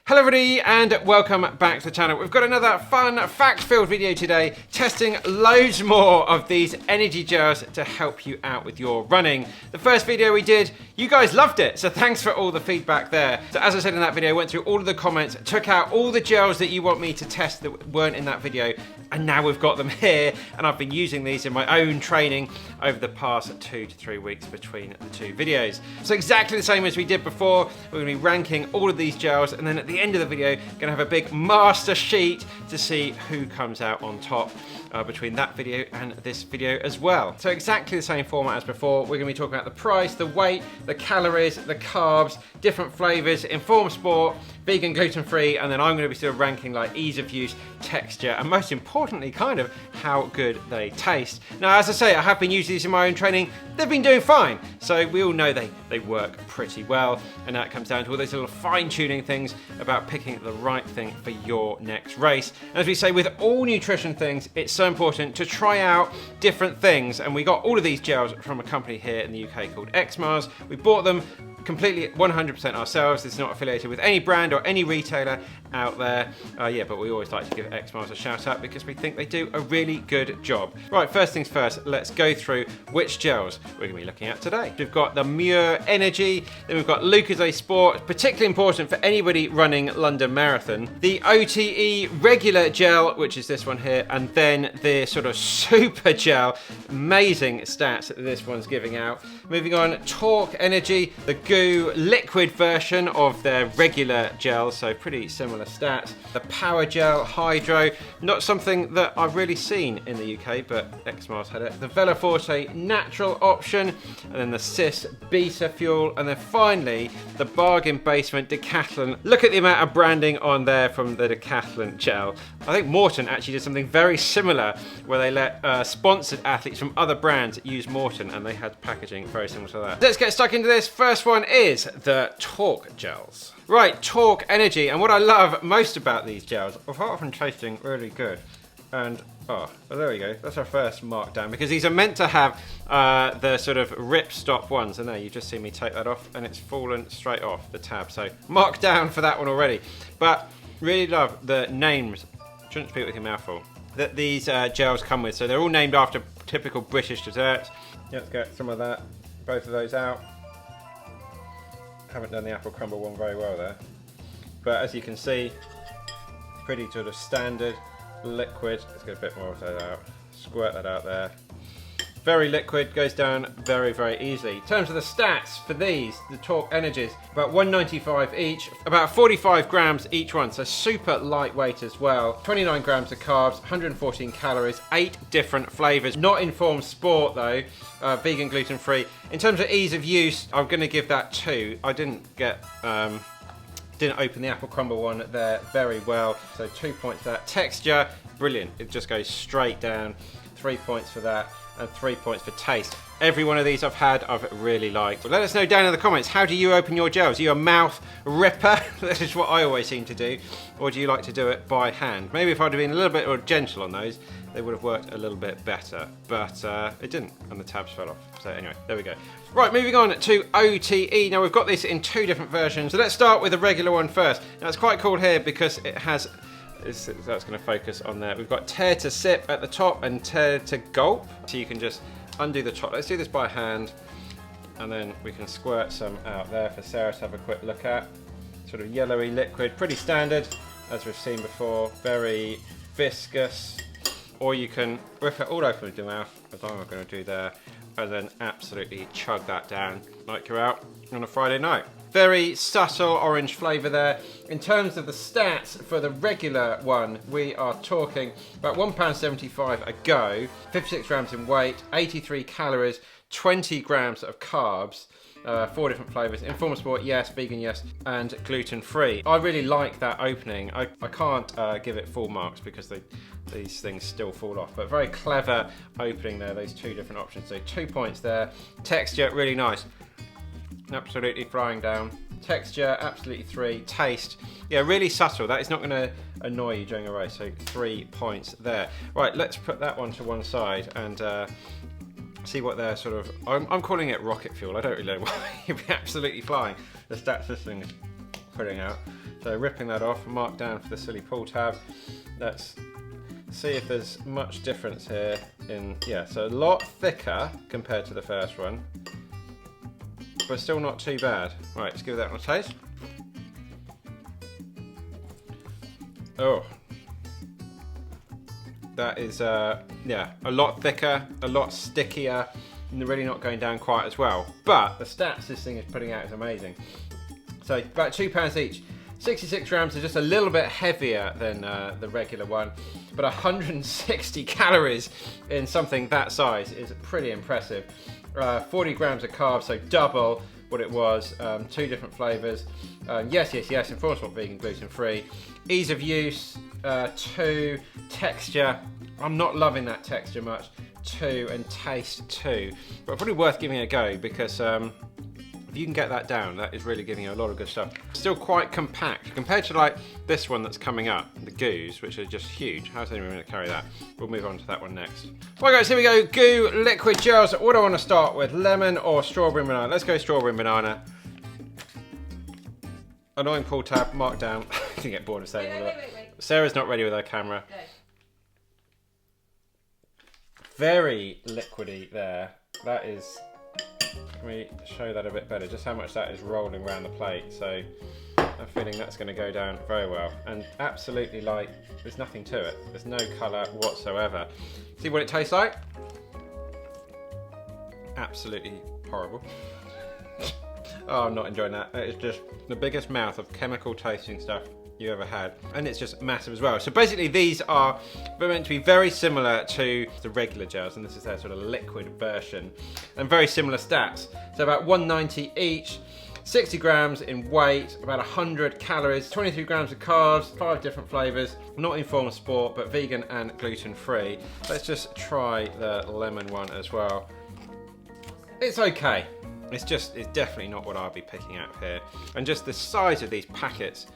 Hello everybody and welcome back to the channel. We've got another fun fact-filled video today, testing loads more of these energy gels to help you out with your running. The first video we did, you guys loved it, so thanks for all the feedback there. So as I said in that video, I went through all of the comments, took out all the gels that you want me to test that weren't in that video, and now we've got them here, and I've been using these in my own training over the past 2 to 3 weeks between the two videos. So exactly the same as we did before, we're going to be ranking all of these gels, and then at the end of the video, going to have a big master sheet to see who comes out on top between that video and this video as well. So exactly the same format as before. We're going to be talking about the price, the weight, the calories, the carbs, different flavors, Informed Sport, vegan, gluten-free, and then I'm going to be still ranking like ease of use, texture, and most importantly, kind of how good they taste. Now, as I say, I have been using these in my own training. They've been doing fine. So we all know they work pretty well. And that comes down to all those little fine-tuning things about picking the right thing for your next race. And as we say with all nutrition things, it's so important to try out different things. And we got all of these gels from a company here in the UK called Xmars. We bought them completely 100% ourselves. It's not affiliated with any brand or any retailer out there. But we always like to give Xmars a shout out because we think they do a really good job. Right, first things first, let's go through which gels we're going to be looking at today. We've got the MUIR Energy, then we've got Lucozade Sport, particularly important for anybody running London Marathon. The OTE Regular Gel, which is this one here, and then the sort of Super Gel. Amazing stats that this one's giving out. Moving on, Torq Energy, the goo liquid version of their regular gel, so pretty similar stats. The Powergel Hydro, not something that I've really seen in the UK, but Xmars had it. The Veloforte natural option, and then the SIS Beta Fuel, and then finally the bargain basement Decathlon. Look at the amount of branding on there from the Decathlon gel. I think Maurten actually did something very similar where they let sponsored athletes from other brands use Maurten, and they had packaging very similar to that. Let's get stuck into this. First one is the Torq gels. Right, Torq Energy, and what I love most about these gels, apart from tasting really good, and well, there we go, that's our first markdown, because these are meant to have the sort of rip-stop ones, and there you just see me take that off, and it's fallen straight off the tab, so mark down for that one already. But really love the names, shouldn't speak with your mouth full, that these gels come with. So they're all named after typical British desserts. Let's get some of that, both of those out. Haven't done the apple crumble one very well there, but as you can see, pretty sort of standard liquid. Let's get a bit more of that out, squirt that out there. Very liquid, goes down very, very easily. In terms of the stats for these, the Torq Energies, about 195 each, about 45 grams each one, so super lightweight as well. 29 grams of carbs, 114 calories, 8 different flavors. Not Informed Sport though, vegan, gluten-free. In terms of ease of use, I'm going to give that 2. I didn't open the apple crumble one there very well, so 2 points for that. Texture, brilliant, it just goes straight down. 3 points for that, and 3 points for taste. Every one of these I've had, I've really liked. Let us know down in the comments, how do you open your gels? Are you a mouth ripper? That is what I always seem to do. Or do you like to do it by hand? Maybe if I'd have been a little bit more gentle on those, they would have worked a little bit better. But it didn't, and the tabs fell off. So anyway, there we go. Right, moving on to OTE. Now we've got this in 2 different versions. So let's start with the regular one first. Now it's quite cool here because it has, that's going to focus on there. We've got tear to sip at the top and tear to gulp. So you can just undo the top. Let's do this by hand, and then we can squirt some out there for Sarah to have a quick look at. Sort of yellowy liquid, pretty standard as we've seen before, very viscous. Or you can rip it all open with your mouth, as I'm going to do there, and then absolutely chug that down like you're out on a Friday night. Very subtle orange flavour there. In terms of the stats for the regular one, we are talking about £1.75 a go, 56 grams in weight, 83 calories, 20 grams of carbs, 4 different flavours. Informed Sport, yes. Vegan, yes. And gluten-free. I really like that opening. I can't give it full marks because these things still fall off. But very clever opening there, those 2 different options. So 2 points there. Texture, really nice. Absolutely flying down. Texture, absolutely 3. Taste, yeah, really subtle. That is not going to annoy you during a race. So 3 points there. Right, let's put that one to one side and see what they're sort of, I'm calling it rocket fuel. I don't really know why. You'd be absolutely flying. The stats this thing is putting out. So ripping that off, mark down for the silly pull tab. Let's see if there's much difference here in, yeah, so a lot thicker compared to the first one, but still not too bad. Right, let's give that one a taste. Oh, that is, yeah, a lot thicker, a lot stickier, and really not going down quite as well. But the stats this thing is putting out is amazing. So about £2 each. 66 grams are just a little bit heavier than the regular one, but 160 calories in something that size is pretty impressive. 40 grams of carbs, so double what it was. 2 different flavors. Yes, Informed Sport vegan, gluten free. Ease of use, 2. Texture, I'm not loving that texture much. 2, and taste 2, but probably worth giving it a go because if you can get that down, that is really giving you a lot of good stuff. Still quite compact compared to like this one that's coming up, the Goos, which are just huge. How's anyone going to carry that? We'll move on to that one next. Right guys, here we go. Goo liquid gels. What do I want to start with? Lemon or strawberry and banana? Let's go strawberry and banana. Annoying pull tab, mark down. I can get bored of saying all that. Wait. Sarah's not ready with her camera. Go. Very liquidy there. That is, let me show that a bit better, just how much that is rolling around the plate. So I'm feeling that's going to go down very well. And absolutely, like, there's nothing to it. There's no colour whatsoever. See what it tastes like? Absolutely horrible. Oh, I'm not enjoying that. It is just the biggest mouth of chemical tasting stuff you ever had, and it's just massive as well. So basically these are meant to be very similar to the regular gels, and this is their sort of liquid version, and very similar stats. So about 190 each, 60 grams in weight, about 100 calories, 23 grams of carbs, 5 different flavors, not Informed Sport, but vegan and gluten free. Let's just try the lemon one as well. It's okay. It's definitely not what I'll be picking out here. And just the size of these packets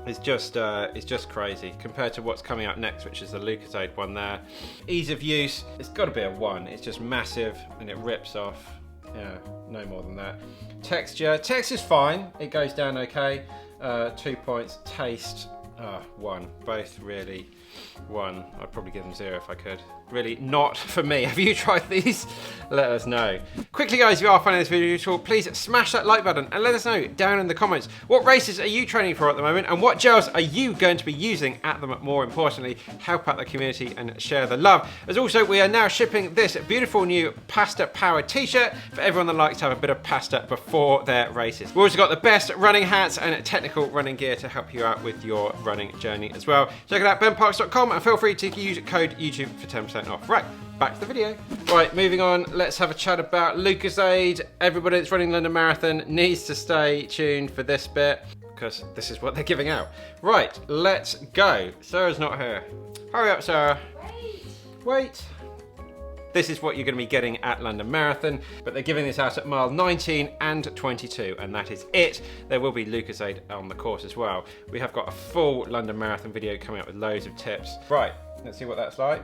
is just crazy compared to what's coming out next, which is the Lucozade one there. Ease of use, it's got to be a 1. It's just massive and it rips off. Yeah, no more than that. Texture's fine. It goes down okay. 2 points. Taste, 1. Both really 1. I'd probably give them 0 if I could. Really not for me. Have you tried these? Let us know. Quickly guys, if you are finding this video useful, please smash that like button and let us know down in the comments what races are you training for at the moment and what gels are you going to be using at them. More importantly, help out the community and share the love. As also, we are now shipping this beautiful new pasta powered t-shirt for everyone that likes to have a bit of pasta before their races. We've also got the best running hats and technical running gear to help you out with your running journey as well. Check it out, benparks.com, and feel free to use code YouTube for 10% off. Right, back to the video. Right, moving on, let's have a chat about Lucozade. Everybody that's running London Marathon needs to stay tuned for this bit because this is what they're giving out. Right, let's go. Sarah's not here. Hurry up, Sarah. Wait. This is what you're going to be getting at London Marathon, but they're giving this out at mile 19 and 22, and that is it. There will be Lucozade on the course as well. We have got a full London Marathon video coming up with loads of tips. Right, let's see what that's like.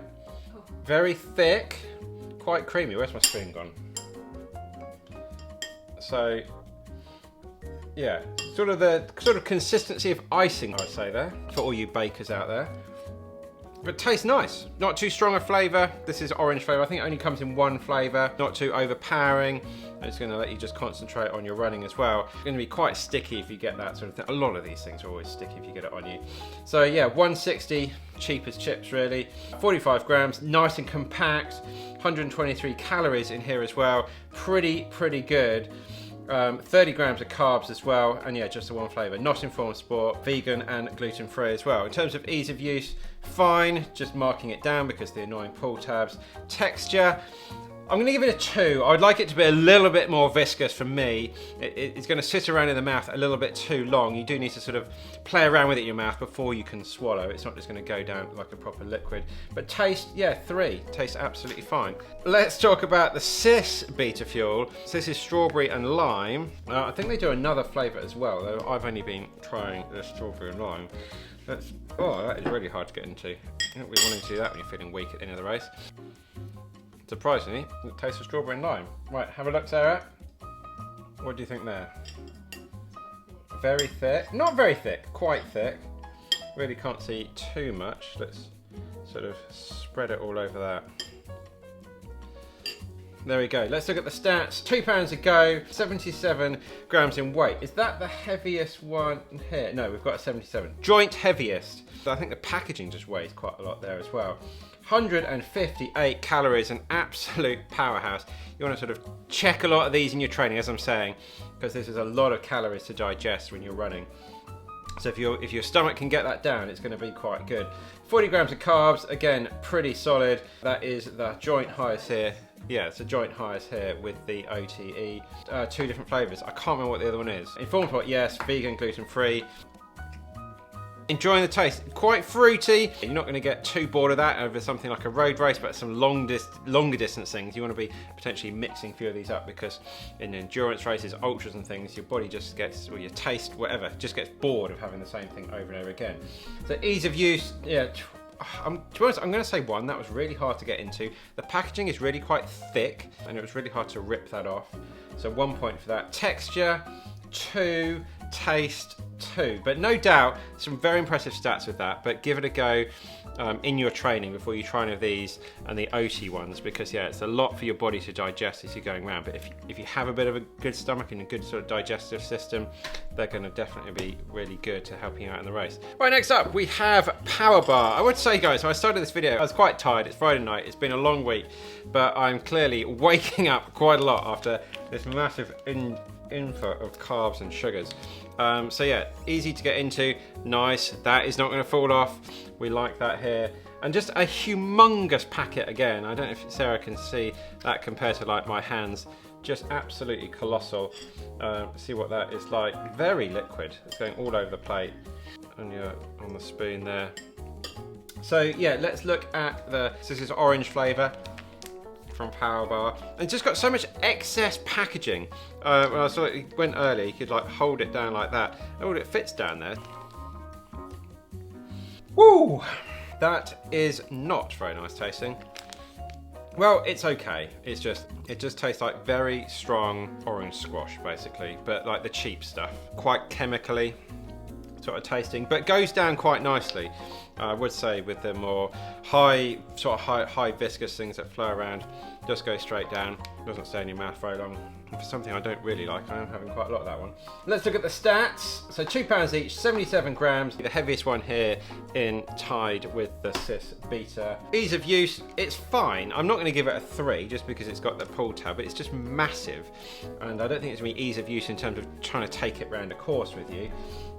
Very thick, quite creamy. Where's my spoon gone? So, yeah, sort of consistency of icing, I'd say there, for all you bakers out there. But tastes nice. Not too strong a flavour. This is orange flavour. I think it only comes in 1 flavour. Not too overpowering. And it's going to let you just concentrate on your running as well. It's going to be quite sticky if you get that sort of thing. A lot of these things are always sticky if you get it on you. So yeah, 160, cheap as chips really. 45 grams, nice and compact. 123 calories in here as well. Pretty good. 30 grams of carbs as well, and yeah, just the 1 flavour. Not Informed Sport, vegan and gluten free as well. In terms of ease of use, fine, just marking it down because of the annoying pull tabs. Texture, I'm going to give it a 2. I would like it to be a little bit more viscous for me. It's going to sit around in the mouth a little bit too long. You do need to sort of play around with it in your mouth before you can swallow. It's not just going to go down like a proper liquid. But taste, yeah, 3. Tastes absolutely fine. Let's talk about the SIS Beta Fuel. So this is strawberry and lime. I think they do another flavour as well, though I've only been trying the strawberry and lime. Oh, that is really hard to get into. You don't really want to do that when you're feeling weak at the end of the race. Surprisingly, it tastes of strawberry and lime. Right, have a look, Sarah. What do you think there? very thick. Not very thick, quite thick. Really can't see too much. Let's sort of spread it all over that. There we go. Let's look at the stats. 2 pounds a go, 77 grams in weight. Is that the heaviest one here? No, we've got a 77. Joint heaviest. So I think the packaging just weighs quite a lot there as well. 158 calories, an absolute powerhouse. You want to sort of check a lot of these in your training, as I'm saying, because this is a lot of calories to digest when you're running. So if your stomach can get that down, it's going to be quite good. 40 grams of carbs, again, pretty solid. That is the joint highest here. Yeah, it's a joint highest here with the OTE. 2 different flavours. I can't remember what the other one is. Informed Sport, yes. Vegan, gluten-free. Enjoying the taste. Quite fruity. You're not going to get too bored of that over something like a road race, but some longer distance things, you want to be potentially mixing a few of these up, because in endurance races, ultras and things, your body just gets, or your taste, whatever, just gets bored of having the same thing over and over again. So ease of use, yeah. To be honest, I'm going to say 1. That was really hard to get into. The packaging is really quite thick, and it was really hard to rip that off. So 1 point for that. Texture, 2. Taste, 2. But no doubt, some very impressive stats with that. But give it a go in your training before you try any of these and the OT ones, because yeah, it's a lot for your body to digest as you're going around. But if you have a bit of a good stomach and a good sort of digestive system, they're going to definitely be really good to helping you out in the race. Right, next up we have Power Bar. I would say, guys, when I started this video, I was quite tired. It's Friday night. It's been a long week, but I'm clearly waking up quite a lot after this massive input of carbs and sugars. So yeah, easy to get into, nice. That is not going to fall off. We like that here. And just a humongous packet again. I don't know if Sarah can see that compared to like my hands. Just absolutely colossal. See what that is like. Very liquid. It's going all over the plate. And you're on the spoon there. So yeah, let's look at this is orange flavour from Power Bar. And it's just got so much excess packaging. When I saw it went early, you could like hold it down like that. Oh, it fits down there. Woo! That is not very nice tasting. Well, it's okay. It just tastes like very strong orange squash, basically, but like the cheap stuff. Quite chemically sort of tasting, but goes down quite nicely. I would say with the more high viscous things that flow around, just go straight down. Doesn't stay in your mouth very long. For something I don't really like, I am having quite a lot of that one. Let's look at the stats. So 2 pounds each, 77 grams. The heaviest one here in tied with the SIS Beta. Ease of use, it's fine. I'm not going to give it a 3 just because it's got the pull tab, but it's just massive. And I don't think it's going to be ease of use in terms of trying to take it around a course with you.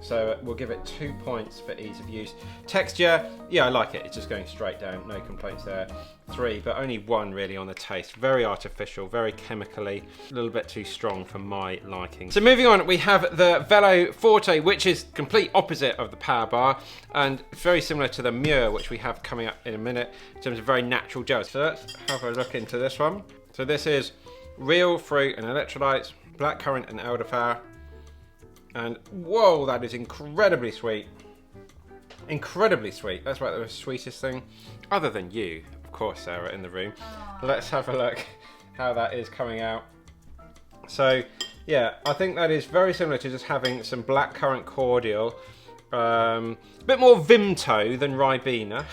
So we'll give it 2 points for ease of use. Texture, yeah, I like it. It's just going straight down, no complaints there. 3, but only 1 really on the taste. Very artificial, very chemically, a little bit too strong for my liking. So moving on, we have the Veloforte, which is complete opposite of the Power Bar, and very similar to the MUIR, which we have coming up in a minute, in terms of very natural gels. So let's have a look into this one. So this is real fruit and electrolytes, blackcurrant and elderflower. And whoa, that is incredibly sweet. Incredibly sweet. That's about the sweetest thing, other than you, of course, Sarah, in the room. Let's have a look how that is coming out. So yeah, I think that is very similar to just having some blackcurrant cordial. A bit more Vimto than Ribena.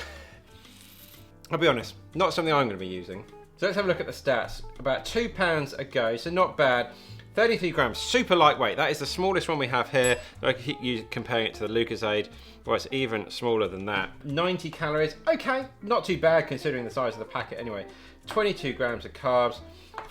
I'll be honest, not something I'm going to be using. So let's have a look at the stats. About 2 pounds a go, so not bad. 33 grams, super lightweight. That is the smallest one we have here. I keep comparing it to the Lucozade. Well, it's even smaller than that. 90 calories, okay, not too bad considering the size of the packet anyway. 22 grams of carbs,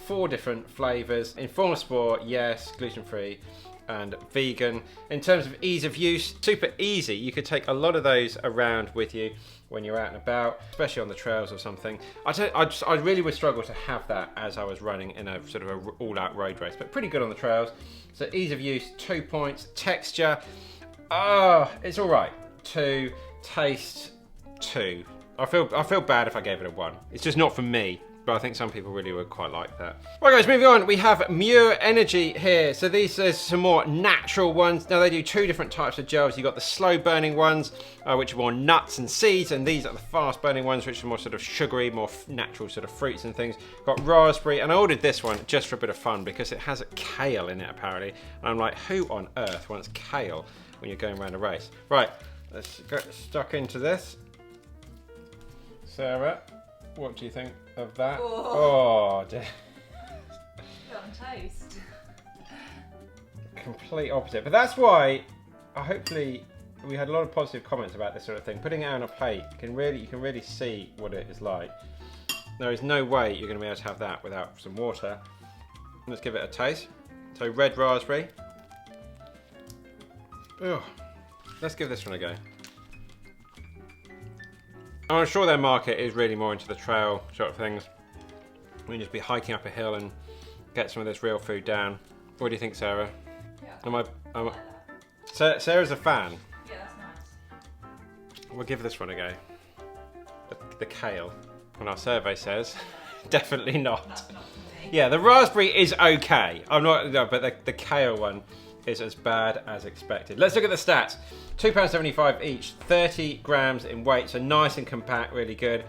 4 different flavors. Informed Sport, yes, gluten-free and vegan. In terms of ease of use, super easy. You could take a lot of those around with you when you're out and about, especially on the trails or something. I really would struggle to have that as I was running in a sort of a all-out road race, but pretty good on the trails. So ease of use, 2 points. Texture, it's all right. 2. Taste, 2. I feel bad if I gave it a 1. It's just not for me. But I think some people really would quite like that. Right guys, moving on, we have MUIR Energy here. So these are some more natural ones. Now they do two different types of gels. You've got the slow burning ones, which are more nuts and seeds, and these are the fast burning ones, which are more sort of sugary, more natural sort of fruits and things. Got raspberry, and I ordered this one just for a bit of fun because it has kale in it apparently. And I'm like, who on earth wants kale when you're going around a race? Right, let's get stuck into this. Sarah, what do you think of that? Oh dear. Got on toast. Complete opposite. But that's why hopefully we had a lot of positive comments about this sort of thing. Putting it on a plate, you can really see what it is like. There is no way you're going to be able to have that without some water. Let's give it a taste. So red raspberry. Ugh. Let's give this one a go. I'm sure their market is really more into the trail sort of things. We can just be hiking up a hill and get some of this real food down. What do you think, Sarah? Yeah. Sarah's a fan. Yeah, that's nice. We'll give this one a go. The kale. And our survey says, definitely not. That's not for me. Yeah, the raspberry is okay. But the kale one is as bad as expected. Let's look at the stats. £2.75 each, 30 grams in weight, so nice and compact, really good.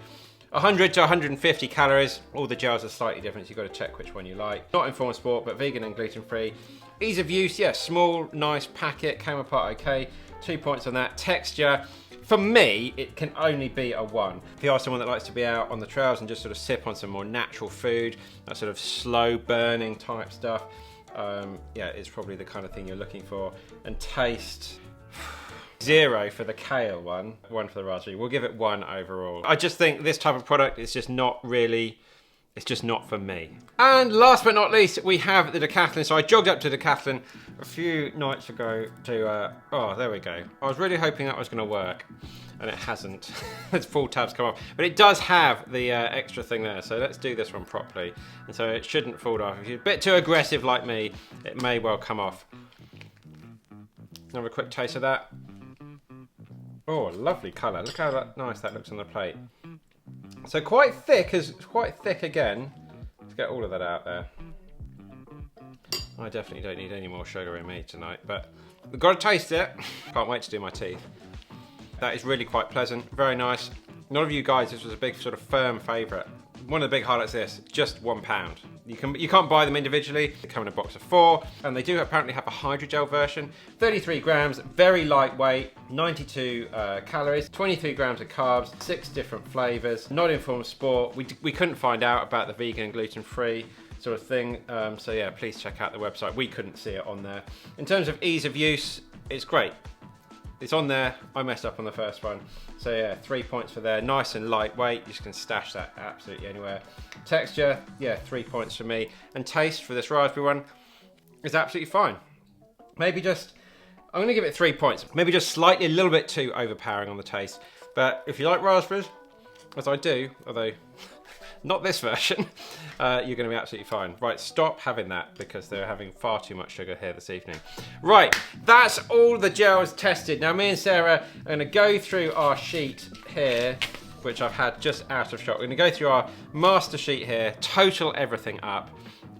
100 to 150 calories. All the gels are slightly different, so you've got to check which one you like. Not Informed Sport, but vegan and gluten-free. Ease of use, yeah, small, nice packet, came apart okay. 2 points on that. Texture, for me, it can only be a 1. If you are someone that likes to be out on the trails and just sort of sip on some more natural food, that sort of slow burning type stuff, yeah, it's probably the kind of thing you're looking for. And taste, 0 for the kale one, 1 for the raspberry. We'll give it 1 overall. I just think this type of product is just not really, it's just not for me. And last but not least, we have the Decathlon. So I jogged up to Decathlon a few nights ago to, oh, there we go. I was really hoping that was going to work, and it hasn't. Its full tabs come off. But it does have the extra thing there, so let's do this one properly. And so it shouldn't fall off. If you're a bit too aggressive like me, it may well come off. Have a quick taste of that. Oh, lovely colour. Look how nice that looks on the plate. So quite thick again. Let's get all of that out there. I definitely don't need any more sugar in me tonight, but we've got to taste it. Can't wait to do my teeth. That is really quite pleasant, very nice. A lot of you guys, this was a big sort of firm favourite. One of the big highlights of this, just £1. You can't buy them individually. They come in a box of 4, and they do apparently have a hydrogel version. 33 grams, very lightweight, 92 calories, 23 grams of carbs, 6 different flavours. Not Informed Sport. We couldn't find out about the vegan and gluten-free sort of thing. So yeah, please check out the website. We couldn't see it on there. In terms of ease of use, it's great. It's on there. I messed up on the first one. So yeah, 3 points for there. Nice and lightweight. You just can stash that absolutely anywhere. Texture, yeah, 3 points for me. And taste for this raspberry one is absolutely fine. Maybe just, I'm going to give it 3 points. Maybe just slightly a little bit too overpowering on the taste. But if you like raspberries, as I do, although not this version, you're going to be absolutely fine. Right, stop having that because they're having far too much sugar here this evening. Right, that's all the gels tested. Now me and Sarah are going to go through our sheet here, which I've had just out of shot. We're going to go through our master sheet here, total everything up,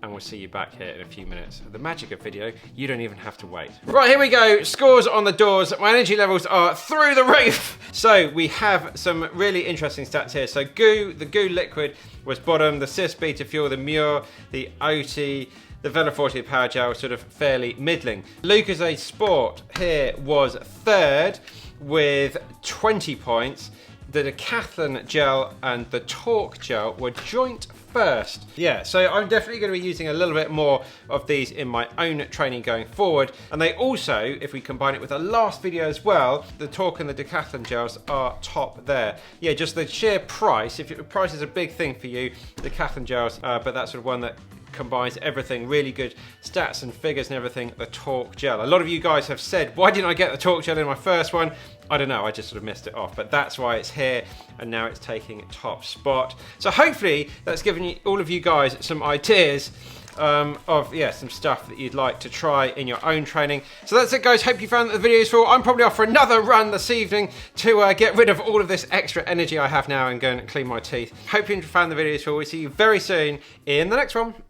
and we'll see you back here in a few minutes. The magic of video, you don't even have to wait. Right, here we go. Scores on the doors. My energy levels are through the roof. So we have some really interesting stats here. So the goo liquid was bottom, the SIS Beta Fuel, the MUIR, the OTE, the Veloforte Powergel sort of fairly middling. Lucozade Sport here was 3rd with 20 points. The Decathlon gel and the Torq gel were joint 1st. Yeah, so I'm definitely going to be using a little bit more of these in my own training going forward. And they also, if we combine it with the last video as well, the Torq and the Decathlon gels are top there. Yeah, just the sheer price. If price is a big thing for you, the Decathlon gels, but that's sort of one that combines everything, really good stats and figures and everything, the Torq gel. A lot of you guys have said, why didn't I get the Torq gel in my first one? I don't know, I just sort of missed it off, but that's why it's here, and now it's taking top spot. So hopefully that's given all of you guys some ideas some stuff that you'd like to try in your own training. So that's it, guys. Hope you found that the video useful. I'm probably off for another run this evening to get rid of all of this extra energy I have now and go and clean my teeth. Hope you found the video useful. We'll see you very soon in the next one.